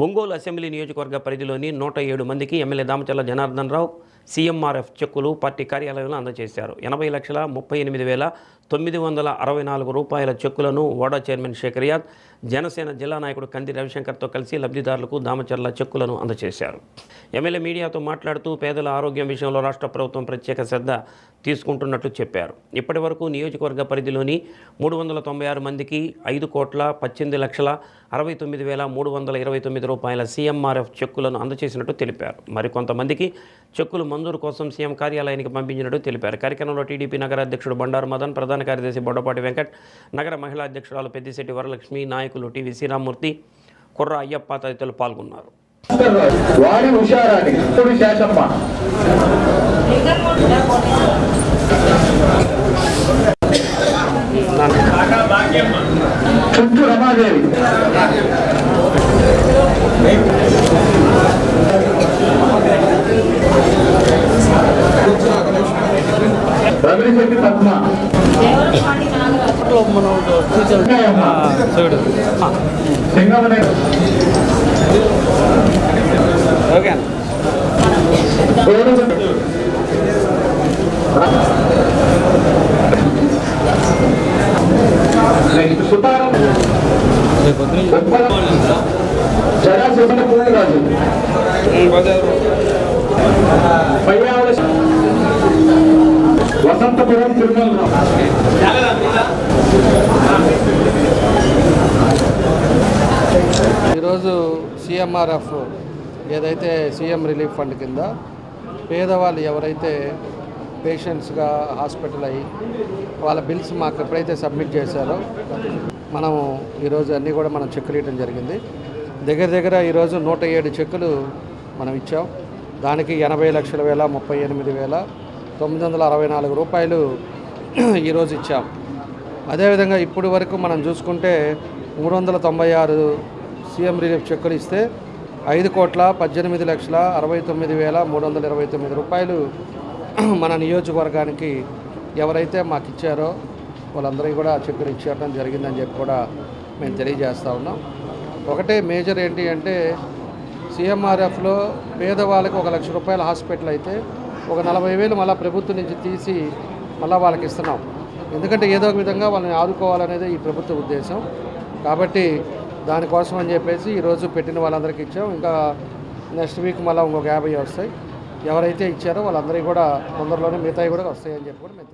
Ongole assembly నియోజకవర్గ పరిధిలోని 107 మందికి ఎమ్మెల్యే దామచర్ల జనార్దన్ రావు సీఎంఆర్ఎఫ్ చెక్కులు పార్టీ కార్యాలయంలో అందజేశారు. 80,38,964 రూపాయల చెక్కులను ఓడా చైర్మన్ శేఖర్ యాద్, జనసేన జిల్లా నాయకుడు కంది రవిశంకర్తో కలిసి లబ్ధిదారులకు దామచర్ల చెక్కులను అందజేశారు. ఎమ్మెల్యే మీడియాతో మాట్లాడుతూ పేదల ఆరోగ్యం విషయంలో రాష్ట్ర ప్రభుత్వం ప్రత్యేక శ్రద్ధ తీసుకుంటున్నట్లు చెప్పారు. ఇప్పటి వరకు నియోజకవర్గ పరిధిలోని 396 మందికి 5,18,69,329 రూపాయల సీఎంఆర్ఎఫ్ చెక్కులను అందజేసినట్టు తెలిపారు. మరికొంతమందికి చెక్కులు మంజూరు కోసం సీఎం కార్యాలయానికి పంపించినట్టు తెలిపారు. కార్యక్రమంలో టీడీపీ నగర అధ్యక్షుడు బండారు మదన్, ప్రధాన కార్యదర్శి బొడ్డపాటి వెంకట్, నగర మహిళా అధ్యక్షురాలు పెద్దిశెట్టి వరలక్ష్మి, నాయకులు టీవీ శ్రీరామూర్తి, కుర్ర అయ్యప్ప తదితరులు పాల్గొన్నారు. వసంతపురం తిరుమల ఈరోజు సీఎంఆర్ఎఫ్ ఏదైతే సీఎం రిలీఫ్ ఫండ్ కింద పేదవాళ్ళు ఎవరైతే పేషెంట్స్గా హాస్పిటల్ అయ్యి వాళ్ళ బిల్స్ మాకు ఎప్పుడైతే సబ్మిట్ చేశారో మనం ఈరోజు అన్నీ కూడా మనం చెక్కులు ఇవ్వడం జరిగింది. దగ్గర ఈరోజు 107 చెక్కులు మనం ఇచ్చాం. దానికి 80,38,964 రూపాయలు ఈరోజు ఇచ్చాం. అదేవిధంగా ఇప్పుడు వరకు మనం చూసుకుంటే 396 సీఎం రిలీఫ్ చెక్కులు ఇస్తే 5,18,69,329 రూపాయలు మన నియోజకవర్గానికి ఎవరైతే మాకు ఇచ్చారో వాళ్ళందరికీ కూడా చెక్కులు ఇచ్చేయడం జరిగిందని చెప్పి కూడా మేము తెలియజేస్తూ ఉన్నాం. ఒకటే మేజర్ ఏంటి అంటే సీఎంఆర్ఎఫ్లో పేదవాళ్ళకి 1 లక్ష రూపాయల హాస్పిటల్ అయితే ఒక 40,000 మళ్ళీ ప్రభుత్వం నుంచి తీసి మళ్ళీ వాళ్ళకి ఇస్తున్నాం. ఎందుకంటే ఏదో ఒక విధంగా వాళ్ళని ఆదుకోవాలనేది ఈ ప్రభుత్వ ఉద్దేశం. కాబట్టి దానికోసం అని చెప్పేసి ఈరోజు పెట్టిన వాళ్ళందరికీ ఇచ్చాం. ఇంకా నెక్స్ట్ వీక్ మళ్ళీ ఇంకొక 50 వస్తాయి. ఎవరైతే ఇచ్చారో వాళ్ళందరికీ కూడా తొందరలోనే మిగతాయి కూడా వస్తాయని చెప్పి కూడా మేము